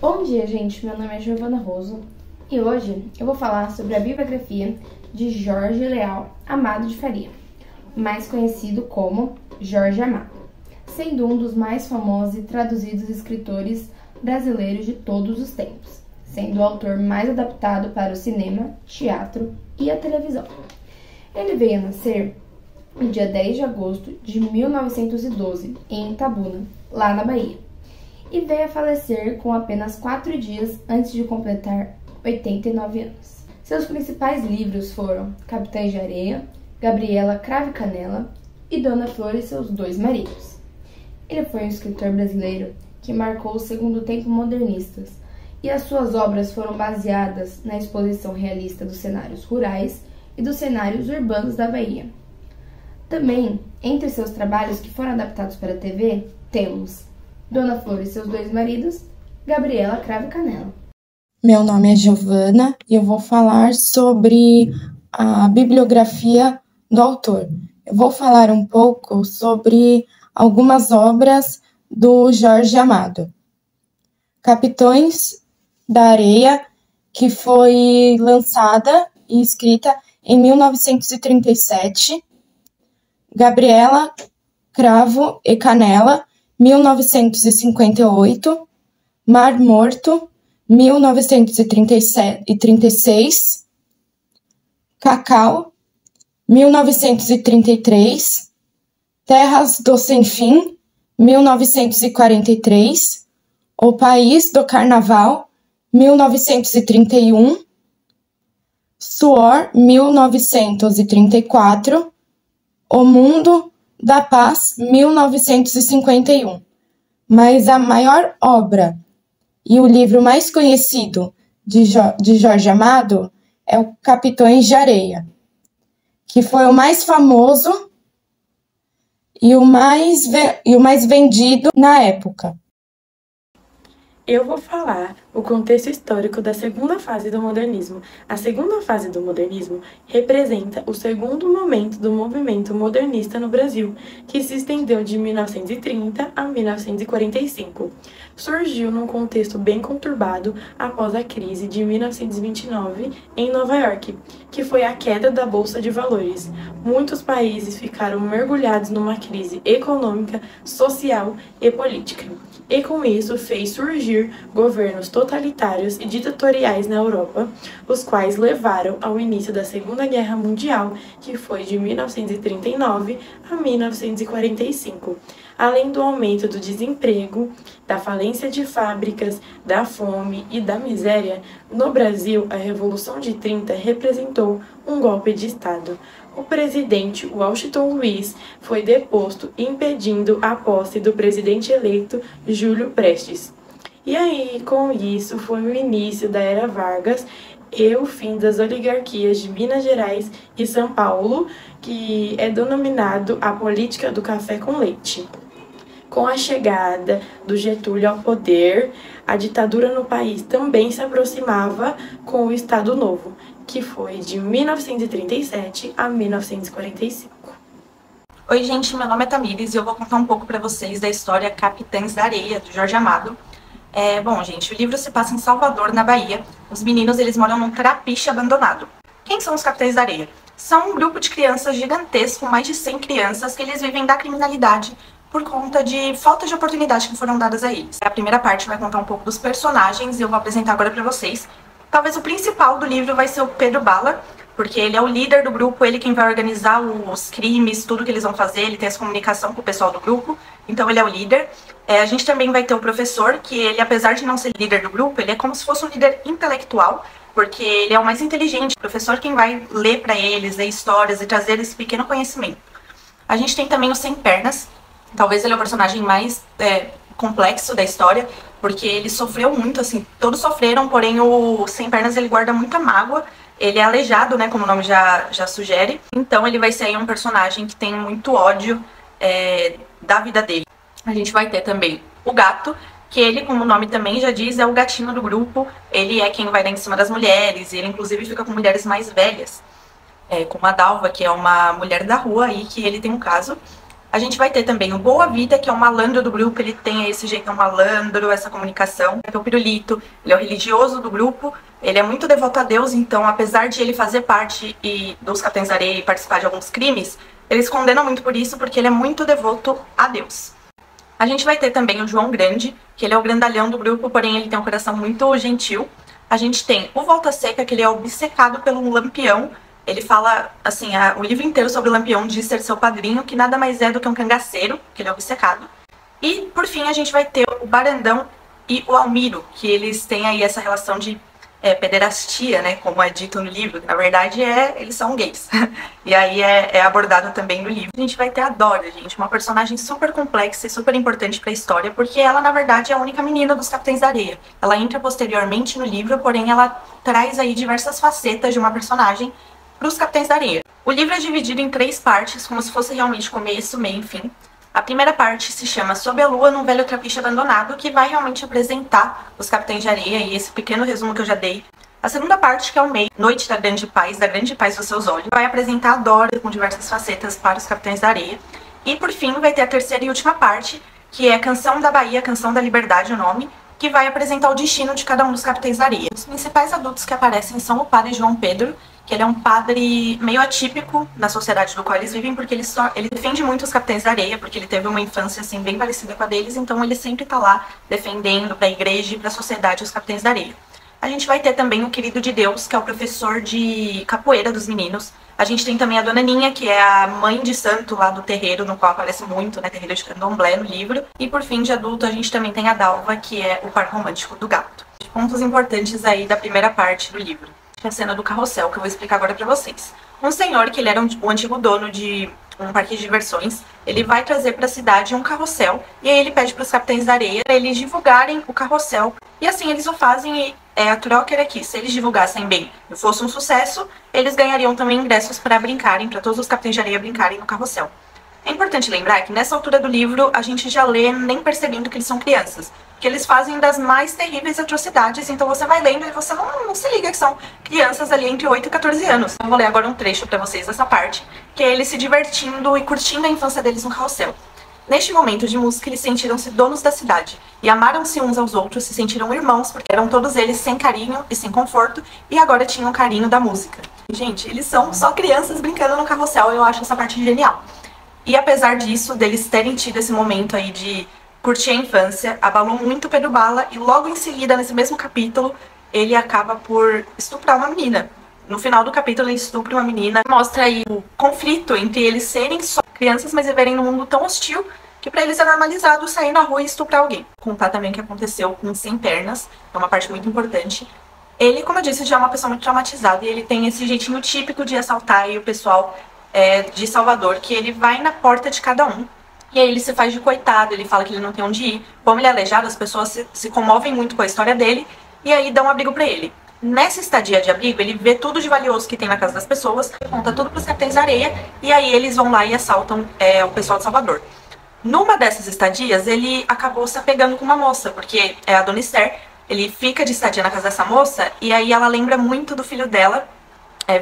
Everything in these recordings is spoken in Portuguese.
Bom dia, gente. Meu nome é Giovana Roso e hoje eu vou falar sobre a biografia de Jorge Leal Amado de Faria, mais conhecido como Jorge Amado, sendo um dos mais famosos e traduzidos escritores brasileiros de todos os tempos, sendo o autor mais adaptado para o cinema, teatro e a televisão. Ele veio a nascer no dia 10 de agosto de 1912, em Itabuna, lá na Bahia, e veio a falecer com apenas 4 dias antes de completar 89 anos. Seus principais livros foram Capitães de Areia, Gabriela Cravo e Canela e Dona Flor e seus 2 maridos. Ele foi um escritor brasileiro que marcou o segundo tempo modernistas, e as suas obras foram baseadas na exposição realista dos cenários rurais e dos cenários urbanos da Bahia. Também, entre seus trabalhos que foram adaptados para a TV, temos Dona Flor e seus 2 maridos, Gabriela Cravo e Canela. Meu nome é Giovana e eu vou falar sobre a bibliografia do autor. Eu vou falar um pouco sobre algumas obras do Jorge Amado. Capitães da Areia, que foi lançada e escrita em 1937. Gabriela Cravo e Canela, 1958. Mar Morto, 1936. Cacau, 1933. Terras do Sem Fim, 1943. O País do Carnaval, 1931. Suor, 1934. O Mundo da Paz, 1951. Mas a maior obra e o livro mais conhecido de Jorge Amado é o Capitães de Areia, que foi o mais famoso e o mais vendido na época. Eu vou falar o contexto histórico da segunda fase do modernismo. A segunda fase do modernismo representa o segundo momento do movimento modernista no Brasil, que se estendeu de 1930 a 1945. Surgiu num contexto bem conturbado após a crise de 1929 em Nova York, que foi a queda da Bolsa de Valores. Muitos países ficaram mergulhados numa crise econômica, social e política. E com isso fez surgir governos totalitários e ditatoriais na Europa, os quais levaram ao início da Segunda Guerra Mundial, que foi de 1939 a 1945. Além do aumento do desemprego, da falência de fábricas, da fome e da miséria, no Brasil, a Revolução de 30 representou um golpe de Estado. O presidente Washington Luiz foi deposto, impedindo a posse do presidente eleito Júlio Prestes. E aí, com isso, foi o início da Era Vargas e o fim das oligarquias de Minas Gerais e São Paulo, que é denominado a política do café com leite. Com a chegada do Getúlio ao poder, a ditadura no país também se aproximava com o Estado Novo, que foi de 1937 a 1945. Oi, gente, meu nome é Tamires e eu vou contar um pouco para vocês da história Capitães da Areia, do Jorge Amado. Bom, gente, o livro se passa em Salvador, na Bahia. Os meninos, eles moram num trapiche abandonado. Quem são os Capitães da Areia? São um grupo de crianças gigantesco, mais de 100 crianças, que eles vivem da criminalidade por conta de falta de oportunidade que foram dadas a eles. A primeira parte vai contar um pouco dos personagens e eu vou apresentar agora para vocês. Talvez o principal do livro vai ser o Pedro Bala, porque ele é o líder do grupo, ele quem vai organizar os crimes, tudo que eles vão fazer, ele tem essa comunicação com o pessoal do grupo, então ele é o líder. A gente também vai ter o professor, que ele, apesar de não ser líder do grupo, ele é como se fosse um líder intelectual, porque ele é o mais inteligente. O professor quem vai ler para eles, ler histórias e trazer esse pequeno conhecimento. A gente tem também o Sem Pernas, talvez ele é o personagem mais complexo da história, porque ele sofreu muito, assim, todos sofreram, porém o Sem Pernas ele guarda muita mágoa, ele é aleijado, né, como o nome já sugere, então ele vai ser aí um personagem que tem muito ódio da vida dele. A gente vai ter também o Gato, que ele, como o nome também já diz, é o gatinho do grupo, ele é quem vai dar em cima das mulheres, ele inclusive fica com mulheres mais velhas, como a Dalva, que é uma mulher da rua aí, que ele tem um caso. A gente vai ter também o Boa Vida, que é o malandro do grupo, ele tem esse jeitão malandro, essa comunicação. É o Pirulito, ele é o religioso do grupo, ele é muito devoto a Deus, então apesar de ele fazer parte dos Capitães da Areia e participar de alguns crimes, eles condenam muito por isso, porque ele é muito devoto a Deus. A gente vai ter também o João Grande, que ele é o grandalhão do grupo, porém ele tem um coração muito gentil. A gente tem o Volta Seca, que ele é obcecado pelo Lampião. Ele fala, assim, o livro inteiro sobre o Lampião, de ser seu padrinho, que nada mais é do que um cangaceiro, que ele é obcecado. E, por fim, a gente vai ter o Barandão e o Almiro, que eles têm aí essa relação de pederastia, né, como é dito no livro. Na verdade, eles são gays. E aí é abordado também no livro. A gente vai ter a Dora, gente, uma personagem super complexa e super importante para a história, porque ela, na verdade, é a única menina dos Capitães da Areia. Ela entra posteriormente no livro, porém ela traz aí diversas facetas de uma personagem para os Capitães da Areia. O livro é dividido em 3 partes, como se fosse realmente começo, meio e fim. A primeira parte se chama Sob a Lua num Velho Trapiche Abandonado, que vai realmente apresentar os Capitães de Areia e esse pequeno resumo que eu já dei. A segunda parte, que é o meio, Noite da Grande Paz dos Seus Olhos, vai apresentar a Dora com diversas facetas para os Capitães da Areia. E por fim vai ter a terceira e última parte, que é Canção da Bahia, Canção da Liberdade, o nome, que vai apresentar o destino de cada um dos Capitães da Areia. Os principais adultos que aparecem são o padre João Pedro, que ele é um padre meio atípico na sociedade do qual eles vivem, porque ele defende muito os Capitães da Areia, porque ele teve uma infância assim bem parecida com a deles, então ele sempre tá lá defendendo para a igreja e para a sociedade os Capitães da Areia. A gente vai ter também o Querido de Deus, que é o professor de capoeira dos meninos. A gente tem também a Dona Ninha, que é a mãe de santo lá do terreiro, no qual aparece muito, né, terreiro de candomblé no livro. E por fim, de adulto, a gente também tem a Dalva, que é o par romântico do gato. Pontos importantes aí da primeira parte do livro. A cena do carrossel, que eu vou explicar agora pra vocês. Um senhor, que ele era o antigo dono de um parque de diversões, ele vai trazer pra cidade um carrossel, e aí ele pede pros Capitães da Areia pra eles divulgarem o carrossel. E assim eles o fazem, e a troca era que, se eles divulgassem bem e fosse um sucesso, eles ganhariam também ingressos pra brincarem, pra todos os Capitães de Areia brincarem no carrossel. É importante lembrar que nessa altura do livro a gente já lê nem percebendo que eles são crianças, que eles fazem das mais terríveis atrocidades, então você vai lendo e você não se liga que são crianças ali entre 8 e 14 anos. Eu vou ler agora um trecho pra vocês dessa parte, que é eles se divertindo e curtindo a infância deles no carrossel. Neste momento de música, eles sentiram-se donos da cidade, e amaram-se uns aos outros, se sentiram irmãos, porque eram todos eles sem carinho e sem conforto, e agora tinham carinho da música. Gente, eles são só crianças brincando no carrossel, eu acho essa parte genial. E apesar disso, deles terem tido esse momento aí de curtir a infância, abalou muito Pedro Bala, e logo em seguida, nesse mesmo capítulo, ele acaba por estuprar uma menina. No final do capítulo, ele estupra uma menina, mostra aí o conflito entre eles serem só crianças, mas viverem num mundo tão hostil, que pra eles é normalizado sair na rua e estuprar alguém. Vou contar também o que aconteceu com Sem Pernas, é uma parte muito importante. Ele, como eu disse, já é uma pessoa muito traumatizada, e ele tem esse jeitinho típico de assaltar aí o pessoal de Salvador, que ele vai na porta de cada um, e aí ele se faz de coitado, ele fala que ele não tem onde ir. Como ele é aleijado, as pessoas se comovem muito com a história dele, e aí dão um abrigo pra ele. Nessa estadia de abrigo, ele vê tudo de valioso que tem na casa das pessoas, conta tudo pros Capitães da Areia, e aí eles vão lá e assaltam o pessoal de Salvador. Numa dessas estadias, ele acabou se apegando com uma moça, porque é a Dona Esther. Ele fica de estadia na casa dessa moça, e aí ela lembra muito do filho dela,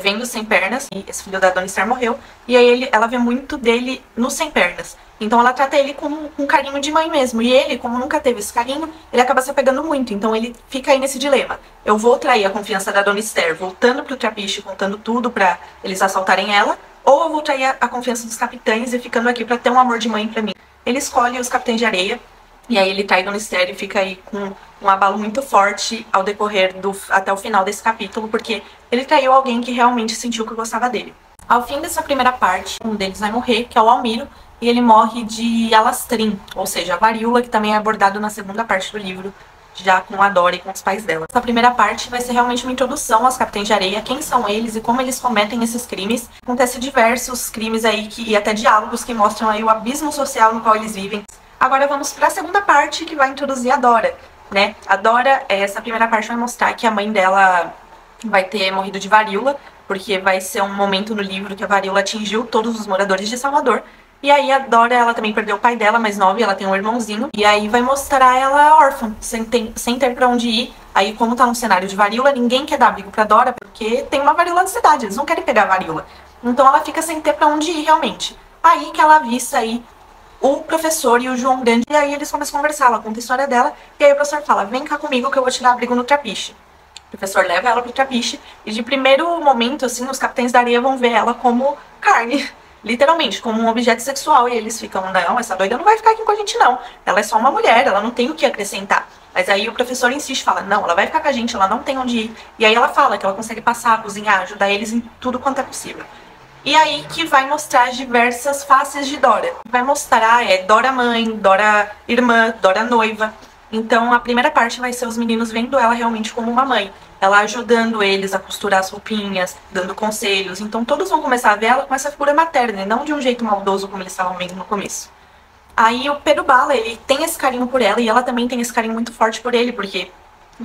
vendo Sem Pernas, e esse filho da Dona Esther morreu, e aí ela vê muito dele no Sem Pernas. Então ela trata ele com um carinho de mãe mesmo, e ele, como nunca teve esse carinho, ele acaba se apegando muito, então ele fica aí nesse dilema. Eu vou trair a confiança da Dona Esther, voltando pro Trapiche, contando tudo pra eles assaltarem ela, ou eu vou trair a confiança dos capitães e ficando aqui pra ter um amor de mãe pra mim. Ele escolhe os Capitães de Areia, e aí ele trai Dona Esther e fica aí com um abalo muito forte ao decorrer até o final desse capítulo, porque ele traiu alguém que realmente sentiu que gostava dele. Ao fim dessa primeira parte, um deles vai morrer, que é o Almiro, e ele morre de alastrim, ou seja, a varíola, que também é abordado na segunda parte do livro, já com a Dora e com os pais dela. Essa primeira parte vai ser realmente uma introdução aos Capitães de Areia, quem são eles e como eles cometem esses crimes. Acontece diversos crimes aí e até diálogos que mostram aí o abismo social no qual eles vivem. Agora vamos para a segunda parte, que vai introduzir a Dora, né? A Dora, essa primeira parte vai mostrar que a mãe dela vai ter morrido de varíola, porque vai ser um momento no livro que a varíola atingiu todos os moradores de Salvador. E aí a Dora, ela também perdeu o pai dela, mais nova, e ela tem um irmãozinho. E aí vai mostrar ela órfã, sem ter pra onde ir. Aí, como tá num cenário de varíola, ninguém quer dar abrigo pra Dora, porque tem uma varíola na cidade, eles não querem pegar a varíola. Então ela fica sem ter pra onde ir, realmente. Aí que ela avista aí o professor e o João Grande, e aí eles começam a conversar, ela conta a história dela, e aí o professor fala, vem cá comigo que eu vou te dar abrigo no trapiche. O professor leva ela pro trapiche, e de primeiro momento, assim, os capitães da areia vão ver ela como carne, literalmente, como um objeto sexual, e eles ficam, não, essa doida não vai ficar aqui com a gente não, ela é só uma mulher, ela não tem o que acrescentar. Mas aí o professor insiste, fala, não, ela vai ficar com a gente, ela não tem onde ir. E aí ela fala que ela consegue passar, cozinhar, ajudar eles em tudo quanto é possível. E aí que vai mostrar as diversas faces de Dora. Vai mostrar Dora mãe, Dora irmã, Dora noiva. Então a primeira parte vai ser os meninos vendo ela realmente como uma mãe. Ela ajudando eles a costurar as roupinhas, dando conselhos. Então todos vão começar a ver ela com essa figura materna, e não de um jeito maldoso como eles estavam vendo no começo. Aí o Perubala, ele tem esse carinho por ela, e ela também tem esse carinho muito forte por ele, porque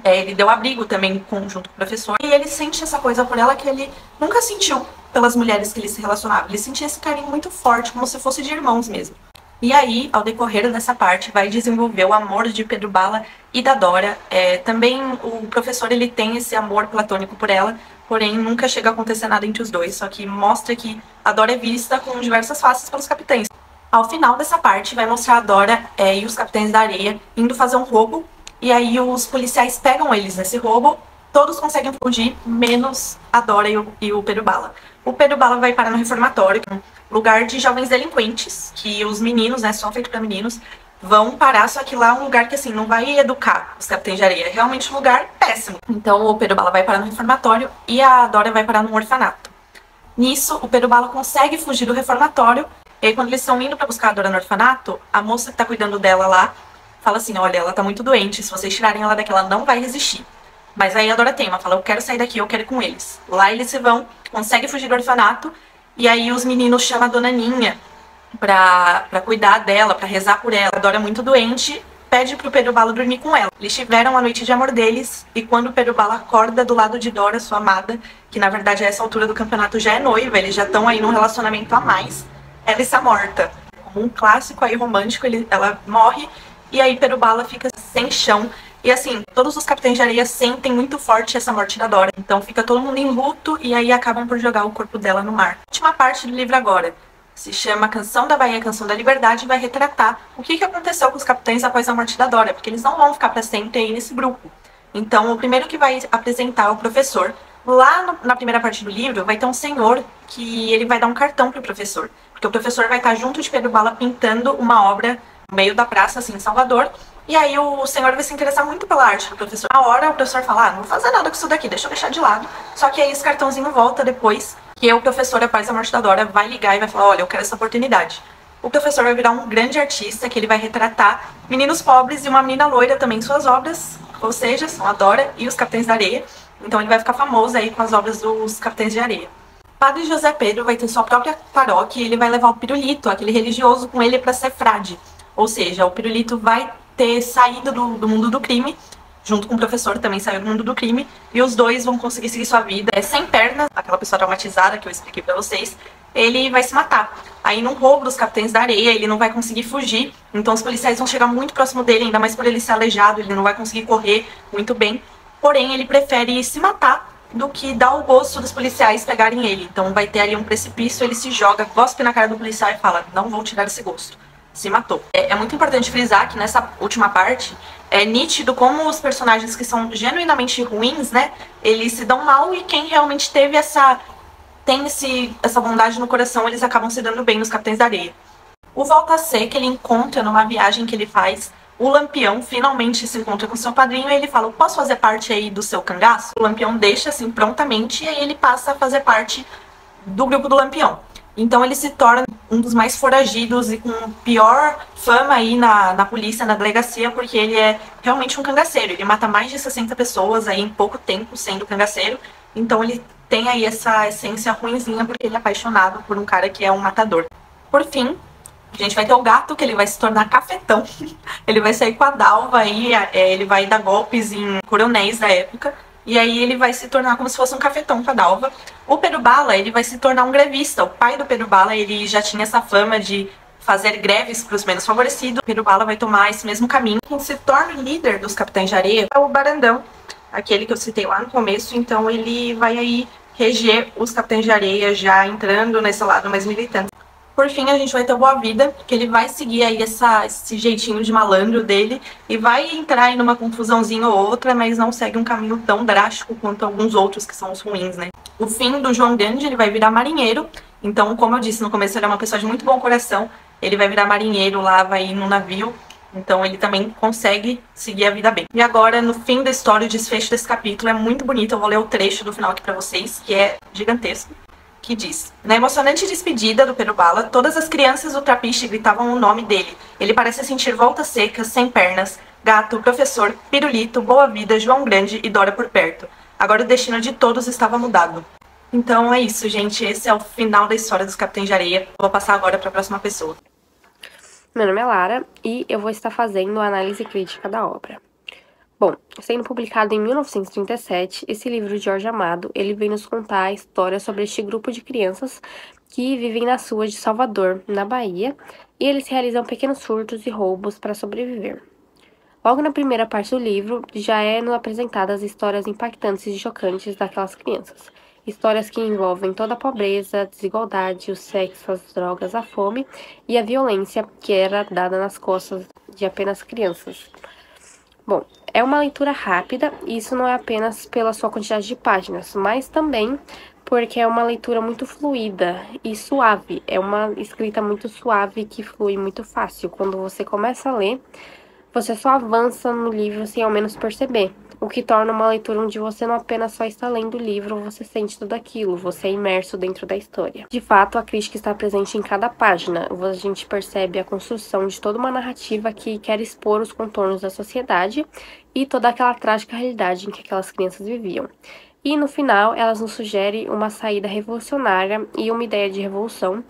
ele deu abrigo também junto com o professor. E ele sente essa coisa por ela que ele nunca sentiu pelas mulheres que ele se relacionava. Ele sentia esse carinho muito forte, como se fosse de irmãos mesmo. E aí, ao decorrer dessa parte, vai desenvolver o amor de Perubala e da Dora. Também o professor, ele tem esse amor platônico por ela, porém nunca chega a acontecer nada entre os dois, só que mostra que a Dora é vista com diversas faces pelos capitães. Ao final dessa parte, vai mostrar a Dora e os capitães da areia indo fazer um roubo, e aí os policiais pegam eles nesse roubo, todos conseguem fugir, menos a Dora e o Perubala. O Perubala vai parar no reformatório, que é um lugar de jovens delinquentes, que os meninos, né, só feito para meninos, vão parar, só que lá é um lugar que, assim, não vai educar os capitães de areia, é realmente um lugar péssimo. Então o Perubala vai parar no reformatório e a Dora vai parar num orfanato. Nisso, o Perubala consegue fugir do reformatório, e aí quando eles estão indo para buscar a Dora no orfanato, a moça que tá cuidando dela lá fala assim, olha, ela tá muito doente, se vocês tirarem ela daqui, ela não vai resistir. Mas aí a Dora teima, fala, eu quero sair daqui, eu quero ir com eles. Lá eles se vão, conseguem fugir do orfanato, e aí os meninos chamam a Dona Ninha pra cuidar dela, pra rezar por ela. A Dora é muito doente, pede pro Perubala dormir com ela. Eles tiveram a noite de amor deles, e quando o Perubala acorda do lado de Dora, sua amada, que na verdade a essa altura do campeonato já é noiva, eles já estão aí num relacionamento a mais, ela está morta. Como um clássico aí romântico, ela morre, e aí Perubala fica sem chão. E assim, todos os capitães de areia sentem muito forte essa morte da Dora. Então fica todo mundo em luto e aí acabam por jogar o corpo dela no mar. A última parte do livro agora se chama Canção da Bahia, Canção da Liberdade, e vai retratar o que aconteceu com os capitães após a morte da Dora, porque eles não vão ficar para sempre aí nesse grupo. Então o primeiro que vai apresentar é o professor. Lá na primeira parte do livro vai ter um senhor que ele vai dar um cartão pro professor, porque o professor vai estar junto de Perubala pintando uma obra no meio da praça, assim, em Salvador. E aí o senhor vai se interessar muito pela arte do professor. Na hora o professor fala, não vou fazer nada com isso daqui, deixa eu deixar de lado. Só que aí esse cartãozinho volta depois, que o professor, após a morte da Dora, vai ligar e vai falar, olha, eu quero essa oportunidade. O professor vai virar um grande artista, que ele vai retratar meninos pobres e uma menina loira também em suas obras, ou seja, são a Dora e os Capitães da Areia. Então ele vai ficar famoso aí com as obras dos Capitães de Areia. Padre José Pedro vai ter sua própria paróquia e ele vai levar o Pirulito, aquele religioso, com ele para ser frade. Ou seja, o Pirulito vai ter saído do mundo do crime, junto com o professor também saiu do mundo do crime, e os dois vão conseguir seguir sua vida. Sem pernas, aquela pessoa traumatizada que eu expliquei pra vocês, ele vai se matar. Aí num roubo dos Capitães da Areia, ele não vai conseguir fugir, então os policiais vão chegar muito próximo dele, ainda mais por ele ser aleijado, ele não vai conseguir correr muito bem. Porém, ele prefere se matar do que dar o gosto dos policiais pegarem ele. Então vai ter ali um precipício, ele se joga, gospe na cara do policial e fala, não vou tirar esse gosto. Se matou. É muito importante frisar que nessa última parte é nítido como os personagens que são genuinamente ruins, né, eles se dão mal, e quem realmente teve essa bondade no coração, eles acabam se dando bem nos Capitães da Areia. O Volta a Ser, que ele encontra numa viagem que ele faz, o Lampião finalmente se encontra com seu padrinho e ele fala, posso fazer parte aí do seu cangaço? O Lampião deixa assim prontamente e aí ele passa a fazer parte do grupo do Lampião. Então ele se torna um dos mais foragidos e com pior fama aí na polícia, na delegacia, porque ele é realmente um cangaceiro. Ele mata mais de 60 pessoas aí em pouco tempo sendo cangaceiro. Então ele tem aí essa essência ruinzinha porque ele é apaixonado por um cara que é um matador. Por fim, a gente vai ter o gato, que ele vai se tornar cafetão. Ele vai sair com a Dalva aí, ele vai dar golpes em coronéis da época. E aí ele vai se tornar como se fosse um cafetão com a Dalva. O Perubala, ele vai se tornar um grevista. O pai do Perubala, ele já tinha essa fama de fazer greves para os menos favorecidos. O Perubala vai tomar esse mesmo caminho. Quem se torna o líder dos Capitães de Areia é o Barandão, aquele que eu citei lá no começo. Então ele vai aí reger os Capitães de Areia, já entrando nesse lado mais militante. Por fim, a gente vai ter o Boa Vida, que ele vai seguir aí esse jeitinho de malandro dele e vai entrar aí numa confusãozinha ou outra, mas não segue um caminho tão drástico quanto alguns outros que são os ruins, né? O fim do João Grande, ele vai virar marinheiro. Então, como eu disse no começo, ele é uma pessoa de muito bom coração. Ele vai virar marinheiro lá, vai ir no navio. Então ele também consegue seguir a vida bem. E agora, no fim da história, o desfecho desse capítulo é muito bonito. Eu vou ler o trecho do final aqui pra vocês, que é gigantesco. Que diz: na emocionante despedida do Pedro Bala, todas as crianças do Trapiche gritavam o nome dele. Ele parece sentir voltas secas, sem pernas, gato, professor, pirulito, boa vida, João Grande e Dora por perto. Agora o destino de todos estava mudado. Então é isso, gente. Esse é o final da história dos Capitães de Areia. Vou passar agora para a próxima pessoa. Meu nome é Lara e eu vou estar fazendo a análise crítica da obra. Bom, sendo publicado em 1937, esse livro de Jorge Amado, ele vem nos contar a história sobre este grupo de crianças que vivem nas ruas de Salvador, na Bahia, e eles realizam pequenos furtos e roubos para sobreviver. Logo na primeira parte do livro, já nos apresentadas histórias impactantes e chocantes daquelas crianças. Histórias que envolvem toda a pobreza, a desigualdade, o sexo, as drogas, a fome e a violência que era dada nas costas de apenas crianças. Bom, é uma leitura rápida, e isso não é apenas pela sua quantidade de páginas, mas também porque é uma leitura muito fluida e suave. É uma escrita muito suave que flui muito fácil. Quando você começa a ler, você só avança no livro sem ao menos perceber, o que torna uma leitura onde você não apenas só está lendo o livro, você sente tudo aquilo, você é imerso dentro da história. De fato, a crítica está presente em cada página. A gente percebe a construção de toda uma narrativa que quer expor os contornos da sociedade e toda aquela trágica realidade em que aquelas crianças viviam. E no final, elas nos sugerem uma saída revolucionária e uma ideia de revolução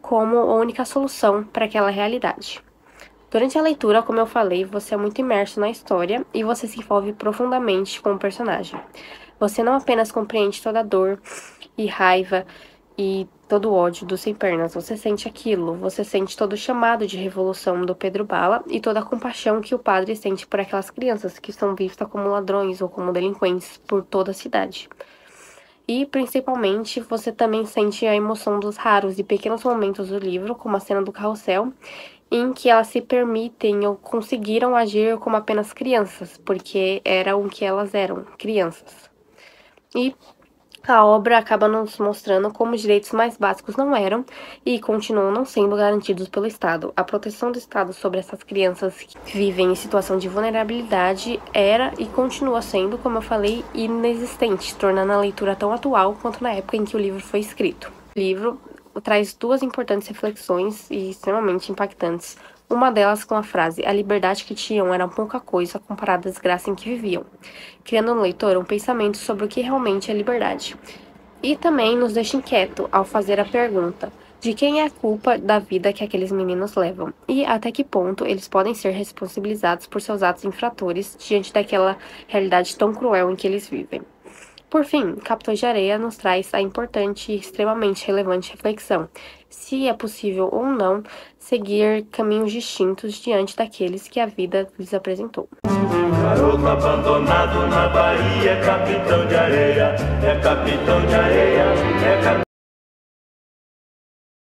como a única solução para aquela realidade. Durante a leitura, como eu falei, você é muito imerso na história e você se envolve profundamente com o personagem. Você não apenas compreende toda a dor e raiva e todo o ódio do Sem Pernas, você sente aquilo, você sente todo o chamado de revolução do Pedro Bala e toda a compaixão que o padre sente por aquelas crianças que são vistas como ladrões ou como delinquentes por toda a cidade. E, principalmente, você também sente a emoção dos raros e pequenos momentos do livro, como a cena do carrossel, em que elas se permitem ou conseguiram agir como apenas crianças, porque eram o que elas eram, crianças. E a obra acaba nos mostrando como os direitos mais básicos não eram e continuam não sendo garantidos pelo Estado. A proteção do Estado sobre essas crianças que vivem em situação de vulnerabilidade era e continua sendo, como eu falei, inexistente, tornando a leitura tão atual quanto na época em que o livro foi escrito. O livro traz duas importantes reflexões e extremamente impactantes. Uma delas com a frase: a liberdade que tinham era pouca coisa comparada à desgraça em que viviam, criando no leitor um pensamento sobre o que realmente é liberdade. E também nos deixa inquieto ao fazer a pergunta: de quem é a culpa da vida que aqueles meninos levam? E até que ponto eles podem ser responsabilizados por seus atos infratores diante daquela realidade tão cruel em que eles vivem? Por fim, Capitães de Areia nos traz a importante e extremamente relevante reflexão: se é possível ou não seguir caminhos distintos diante daqueles que a vida lhes apresentou. Garoto abandonado na Bahia, capitão de areia, é capitão de areia, é capitão.